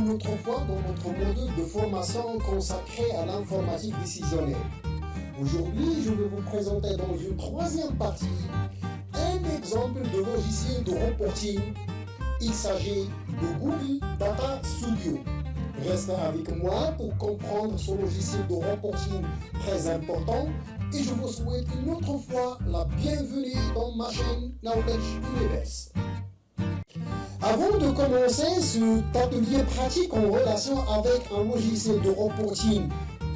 une autre fois dans notre module de formation consacré à l'informatique décisionnelle. Aujourd'hui, je vais vous présenter dans une troisième partie un exemple de logiciel de reporting. Il s'agit de Google Data Studio. Restez avec moi pour comprendre ce logiciel de reporting très important et je vous souhaite une autre fois la bienvenue dans ma chaîne Knowledge Universe. Avant de commencer cet atelier pratique en relation avec un logiciel de reporting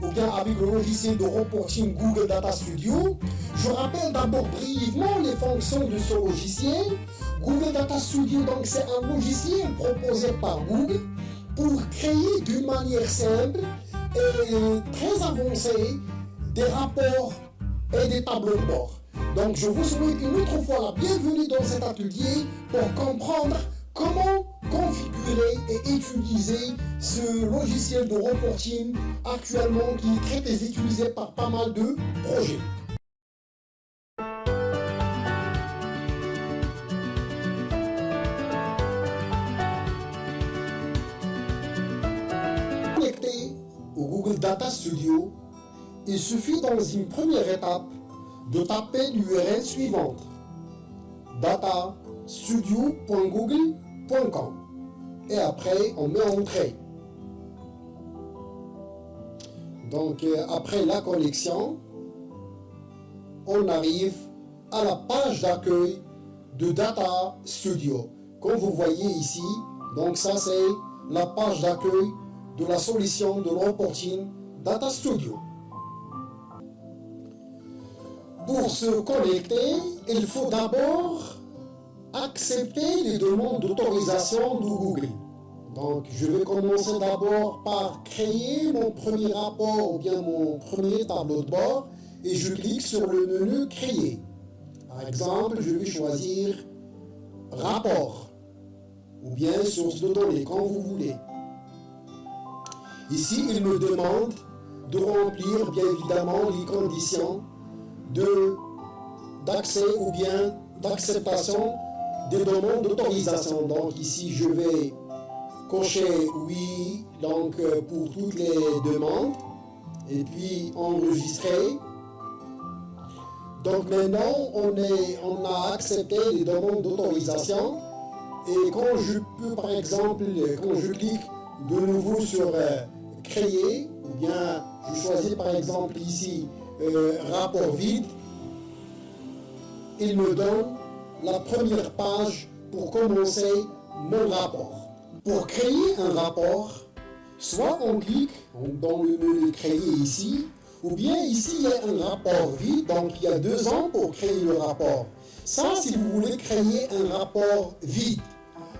ou bien avec le logiciel de reporting Google Data Studio, je rappelle d'abord brièvement les fonctions de ce logiciel. Google Data Studio, donc, c'est un logiciel proposé par Google pour créer d'une manière simple et très avancée des rapports et des tableaux de bord. Donc je vous souhaite une autre fois la bienvenue dans cet atelier pour comprendre comment configurer et utiliser ce logiciel de reporting actuellement qui est très utilisé par pas mal de projets. Connecté au Google Data Studio, il suffit dans une première étape de taper l'URL suivante: datastudio.google.com et après on met entrée. Donc après la connexion, on arrive à la page d'accueil de Data Studio. Comme vous voyez ici, donc ça c'est la page d'accueil de la solution de reporting Data Studio. Pour se connecter, il faut d'abord accepter les demandes d'autorisation de Google. Donc, je vais commencer d'abord par créer mon premier rapport ou bien mon premier tableau de bord et je clique sur le menu Créer. Par exemple, je vais choisir Rapport ou bien Source de données, quand vous voulez. Ici, il me demande de remplir bien évidemment les conditions d'accès ou bien d'acceptation des demandes d'autorisation. Donc ici je vais cocher oui donc pour toutes les demandes et puis enregistrer. Donc maintenant on a accepté les demandes d'autorisation et quand je peux par exemple, quand je clique de nouveau sur créer ou bien je choisis par exemple ici rapport vide, il me donne la première page pour commencer mon rapport. Pour créer un rapport, soit on clique dans le menu créer ici, ou bien ici il y a un rapport vide, donc il y a 2 ans pour créer le rapport. Ça, si vous voulez créer un rapport vide,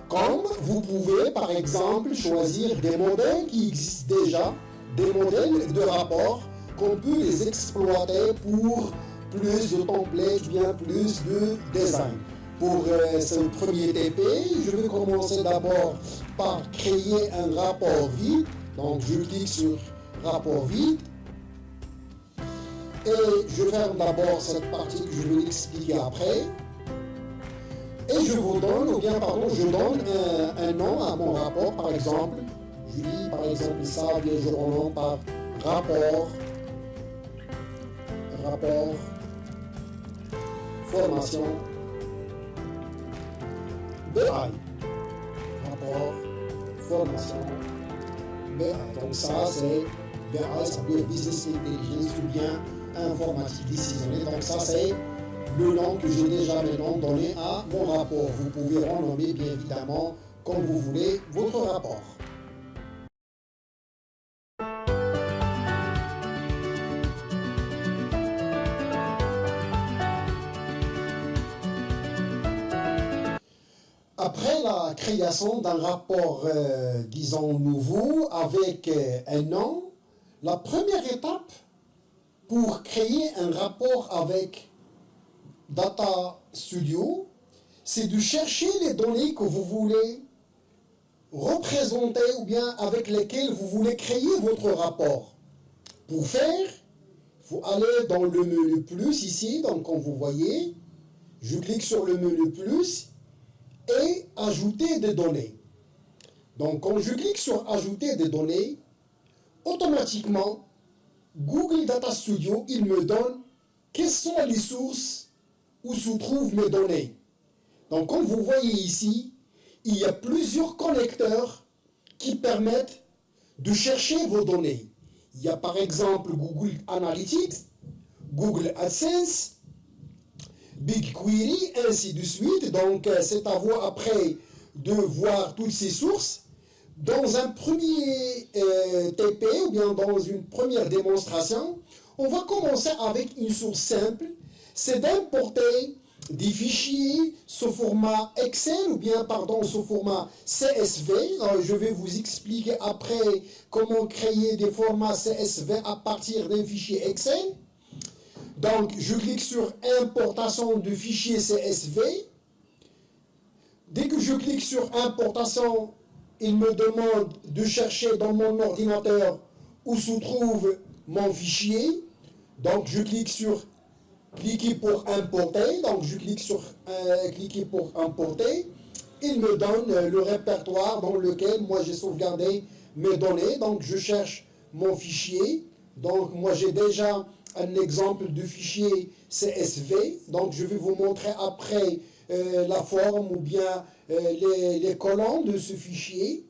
comme vous pouvez par exemple choisir des modèles qui existent déjà, des modèles de rapport qu'on peut les exploiter pour plus de templates, bien plus de design. Pour ce premier TP, je vais commencer d'abord par créer un rapport vide. Donc je clique sur rapport vide et je ferme d'abord cette partie que je vais expliquer après. Et je vous donne, ou bien pardon, je donne un nom à mon rapport, par exemple. Je dis par exemple ça, bien je rends par rapport formation BI. Rapport formation BI. Donc ça c'est BI, ça veut dire Business Intelligence ou bien informatique décisionnelle. Donc ça c'est le nom que j'ai déjà maintenant donné à mon rapport. Vous pouvez renommer bien évidemment comme vous voulez votre rapport. Après la création d'un rapport, disons, nouveau, avec un nom, la première étape pour créer un rapport avec Data Studio, c'est de chercher les données que vous voulez représenter ou bien avec lesquelles vous voulez créer votre rapport. Pour faire, il faut aller dans le menu plus ici, donc comme vous voyez, je clique sur le menu plus et ajouter des données. Donc quand je clique sur ajouter des données, automatiquement, Google Data Studio, il me donne quelles sont les sources où se trouvent mes données. Donc comme vous voyez ici, il y a plusieurs connecteurs qui permettent de chercher vos données. Il y a par exemple Google Analytics, Google AdSense, BigQuery, ainsi de suite. Donc c'est à vous après de voir toutes ces sources. Dans un premier TP ou bien dans une première démonstration, on va commencer avec une source simple, c'est d'importer des fichiers sous format Excel ou bien, pardon, sous format CSV. Je vais vous expliquer après comment créer des formats CSV à partir d'un fichier Excel. Donc, je clique sur importation de fichiers CSV. Dès que je clique sur importation, il me demande de chercher dans mon ordinateur où se trouve mon fichier. Donc, je clique sur cliquer pour importer. Donc, je clique sur cliquer pour importer. Il me donne le répertoire dans lequel moi j'ai sauvegardé mes données. Donc, je cherche mon fichier. Donc, moi j'ai déjà un exemple de fichier CSV. Donc, je vais vous montrer après la forme ou bien les colonnes de ce fichier.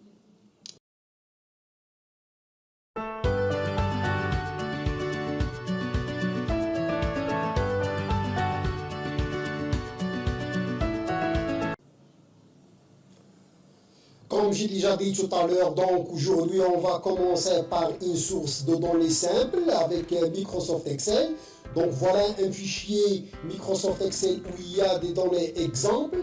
Comme j'ai déjà dit tout à l'heure, donc aujourd'hui on va commencer par une source de données simple avec Microsoft Excel. Donc voilà un fichier Microsoft Excel où il y a des données exemples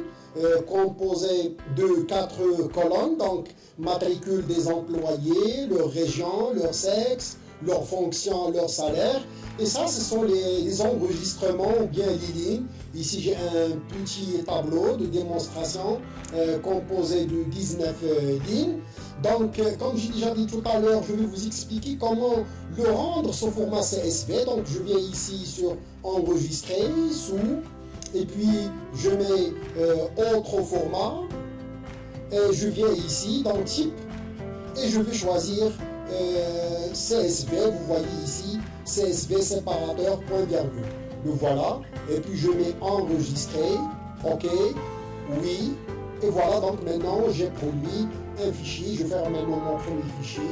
composées de 4 colonnes. Donc matricule des employés, leur région, leur sexe, leur fonction, leur salaire. Et ça, ce sont les enregistrements ou bien les lignes. Ici, j'ai un petit tableau de démonstration composé de 19 lignes. Donc, comme j'ai déjà dit tout à l'heure, je vais vous expliquer comment le rendre sous format CSV. Donc, je viens ici sur enregistrer, sous, et puis je mets autre format. Et je viens ici dans type et je vais choisir CSV. Vous voyez ici CSV séparateur point virgule. Le voilà. Et puis je mets enregistrer. OK. Oui. Et voilà. Donc maintenant j'ai produit un fichier. Je vais faire maintenant mon premier fichier.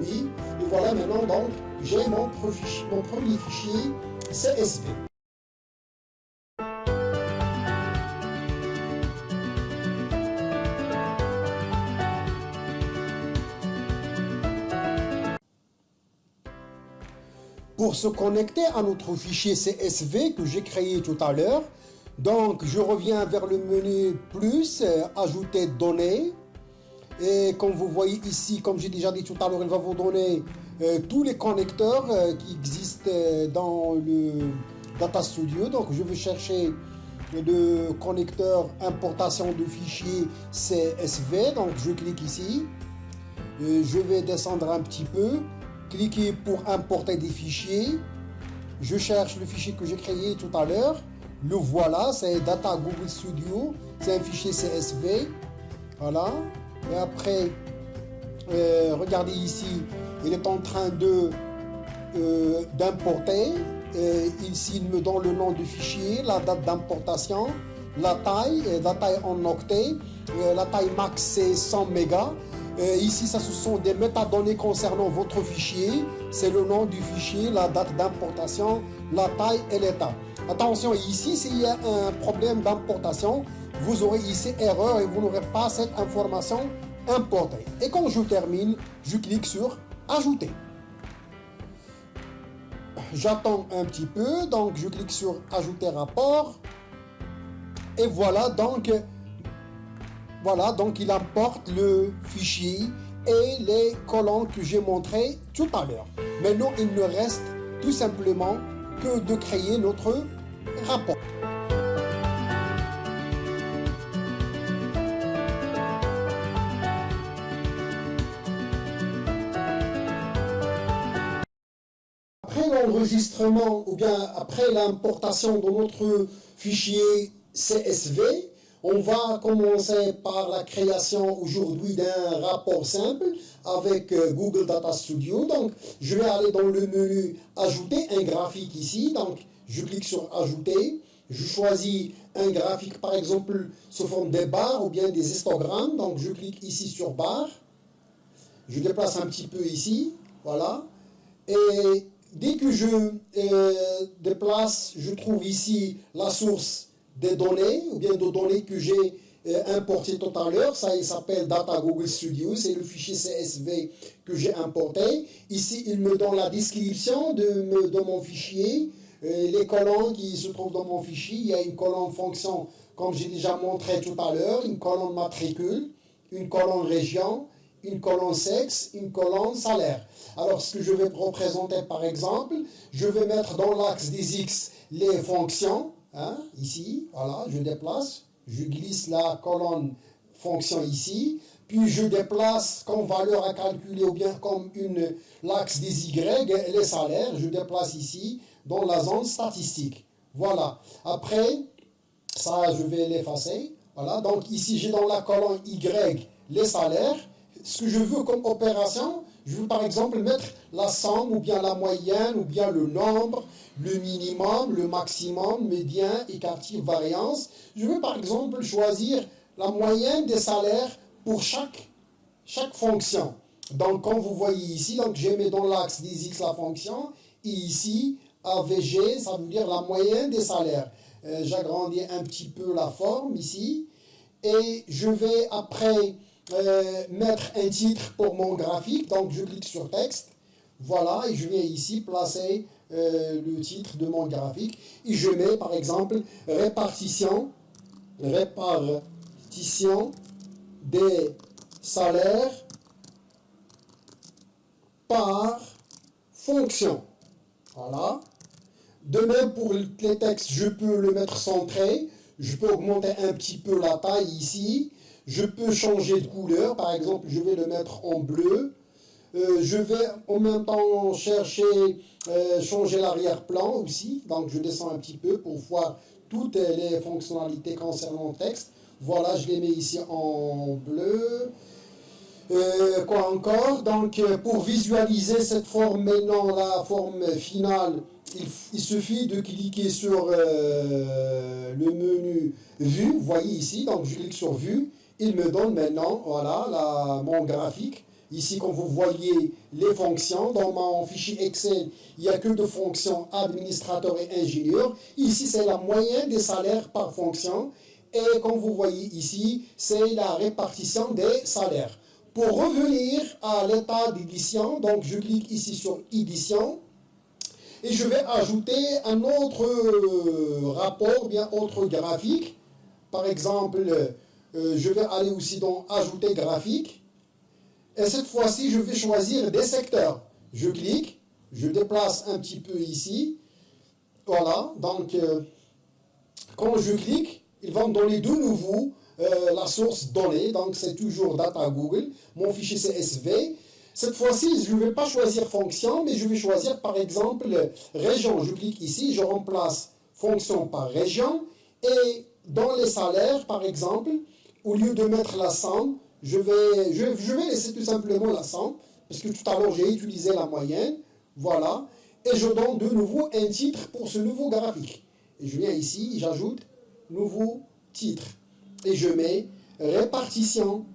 Oui. Et voilà maintenant donc j'ai mon premier fichier CSV. Pour se connecter à notre fichier CSV que j'ai créé tout à l'heure, donc je reviens vers le menu plus, ajouter données. Et comme vous voyez ici, comme j'ai déjà dit tout à l'heure, il va vous donner tous les connecteurs qui existent dans le Data Studio. Donc je vais chercher le connecteur importation de fichiers CSV. Donc je clique ici. Je vais descendre un petit peu. Cliquez pour importer des fichiers. Je cherche le fichier que j'ai créé tout à l'heure. Le voilà, c'est Data Google Studio. C'est un fichier CSV. Voilà. Et après, regardez ici, il est en train d'importer. Ici, il me donne le nom du fichier, la date d'importation, la taille en octets. La taille max, c'est 100 mégas. Ici, ça, ce sont des métadonnées concernant votre fichier. C'est le nom du fichier, la date d'importation, la taille et l'état. Attention, ici, s'il y a un problème d'importation, vous aurez ici erreur et vous n'aurez pas cette information importée. Et quand je termine, je clique sur Ajouter. J'attends un petit peu, donc je clique sur Ajouter rapport. Et voilà, donc il importe le fichier et les colonnes que j'ai montrées tout à l'heure. Maintenant, il ne reste tout simplement que de créer notre rapport. Après l'enregistrement ou bien après l'importation de notre fichier CSV, On va commencer par la création aujourd'hui d'un rapport simple avec Google Data Studio. Donc, je vais aller dans le menu Ajouter un graphique ici. Donc, je clique sur Ajouter. Je choisis un graphique, par exemple, sous forme de barres ou bien des histogrammes. Donc, je clique ici sur barres. Je déplace un petit peu ici. Voilà. Et dès que je déplace, je trouve ici la source des données, ou bien de données que j'ai importées tout à l'heure. Ça, il s'appelle Data Google Studio. C'est le fichier CSV que j'ai importé. Ici, il me donne la description de mon fichier. Les colonnes qui se trouvent dans mon fichier. Il y a une colonne fonction, comme j'ai déjà montré tout à l'heure, une colonne matricule, une colonne région, une colonne sexe, une colonne salaire. Alors, ce que je vais représenter, par exemple, je vais mettre dans l'axe des X les fonctions. Ici, voilà, je déplace, je glisse la colonne fonction ici, puis je déplace comme valeur à calculer ou bien comme l'axe des Y, les salaires, je déplace ici dans la zone statistique. Voilà. Après, ça, je vais l'effacer. Voilà. Donc ici, j'ai dans la colonne Y les salaires. Ce que je veux comme opération, je veux par exemple mettre la somme ou bien la moyenne ou bien le nombre, le minimum, le maximum, médian, écartif, variance. Je veux par exemple choisir la moyenne des salaires pour chaque fonction. Donc comme vous voyez ici, donc je mets dans l'axe des X la fonction et ici AVG, ça veut dire la moyenne des salaires. J'agrandis un petit peu la forme ici et je vais après mettre un titre pour mon graphique. Donc je clique sur texte, voilà, et je viens ici placer le titre de mon graphique et je mets par exemple répartition des salaires par fonction. Voilà. De même pour les textes, je peux le mettre centré, je peux augmenter un petit peu la taille ici. Je peux changer de couleur, par exemple, je vais le mettre en bleu. Je vais en même temps changer l'arrière-plan aussi. Donc, je descends un petit peu pour voir toutes les fonctionnalités concernant le texte. Voilà, je les mets ici en bleu. Quoi encore? Donc, pour visualiser cette forme, maintenant, la forme finale, il suffit de cliquer sur le menu Vue. Vous voyez ici, donc je clique sur Vue. Il me donne maintenant, voilà, mon graphique. Ici, comme vous voyez, les fonctions. Dans mon fichier Excel, il n'y a que de fonctions administrateur et ingénieur. Ici, c'est la moyenne des salaires par fonction. Et comme vous voyez ici, c'est la répartition des salaires. Pour revenir à l'état d'édition, donc je clique ici sur édition. Et je vais ajouter un autre rapport, bien autre graphique. Par exemple, je vais aller aussi dans Ajouter graphique. Et cette fois-ci, je vais choisir des secteurs. Je clique, je déplace un petit peu ici. Voilà, donc quand je clique, il va me donner de nouveau la source donnée. Donc c'est toujours Data Google, mon fichier CSV. Cette fois-ci, je ne vais pas choisir fonction, mais je vais choisir par exemple région. Je clique ici, je remplace fonction par région. Et dans les salaires, par exemple, au lieu de mettre la somme, je vais laisser tout simplement la somme, parce que tout à l'heure j'ai utilisé la moyenne. Voilà. Et je donne de nouveau un titre pour ce nouveau graphique. Et je viens ici, j'ajoute nouveau titre. Et je mets répartition.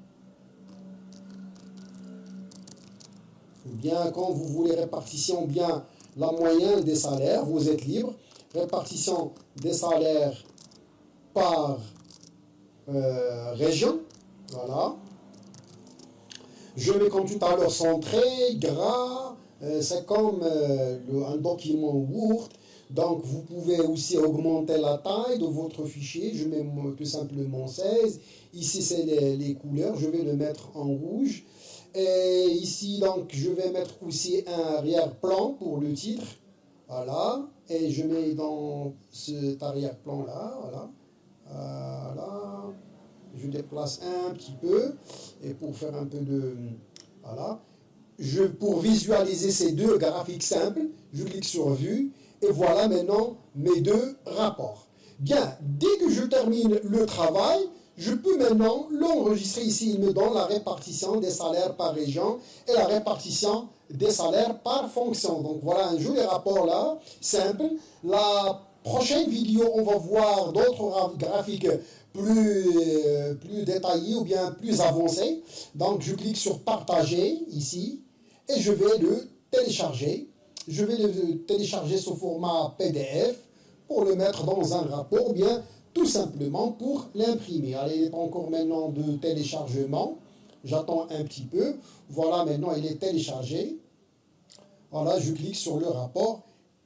Ou bien quand vous voulez répartition, bien la moyenne des salaires, vous êtes libre. Répartition des salaires par région. Voilà. Je mets comme tout à l'heure centré, gras. C'est comme un document Word. Donc vous pouvez aussi augmenter la taille de votre fichier. Je mets tout simplement 16. Ici c'est les couleurs. Je vais le mettre en rouge. Et ici donc je vais mettre aussi un arrière-plan pour le titre. Voilà. Et je mets dans cet arrière-plan là. Voilà. Voilà. Je déplace un petit peu. Et pour faire un peu de... Voilà. Pour visualiser ces deux graphiques simples, je clique sur Vue. Et voilà maintenant mes deux rapports. Bien, dès que je termine le travail, je peux maintenant l'enregistrer ici. Il me donne la répartition des salaires par région et la répartition des salaires par fonction. Donc voilà un joli rapport là, simple. La prochaine vidéo, on va voir d'autres graphiques plus détaillés ou bien plus avancés. Donc je clique sur partager ici et je vais le télécharger. Je vais le télécharger sous format PDF pour le mettre dans un rapport, ou bien tout simplement pour l'imprimer. Allez, il est encore maintenant de téléchargement. J'attends un petit peu. Voilà, maintenant il est téléchargé. Voilà, je clique sur le rapport.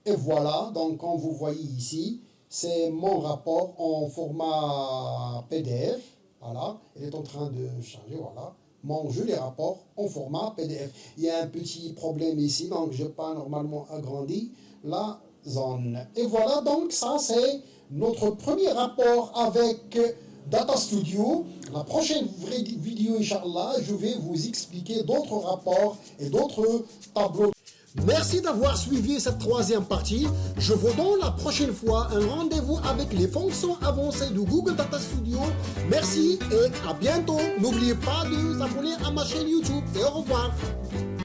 Et voilà, donc comme vous voyez ici, c'est mon rapport en format PDF. Voilà, il est en train de charger, voilà. Mon joli rapport en format PDF. Il y a un petit problème ici, donc je n'ai pas normalement agrandi la zone. Et voilà, donc ça c'est notre premier rapport avec Data Studio. La prochaine vidéo, Inch'Allah, je vais vous expliquer d'autres rapports et d'autres tableaux. Merci d'avoir suivi cette troisième partie. Je vous donne la prochaine fois un rendez-vous avec les fonctions avancées de Google Data Studio. Merci et à bientôt. N'oubliez pas de vous abonner à ma chaîne YouTube et au revoir.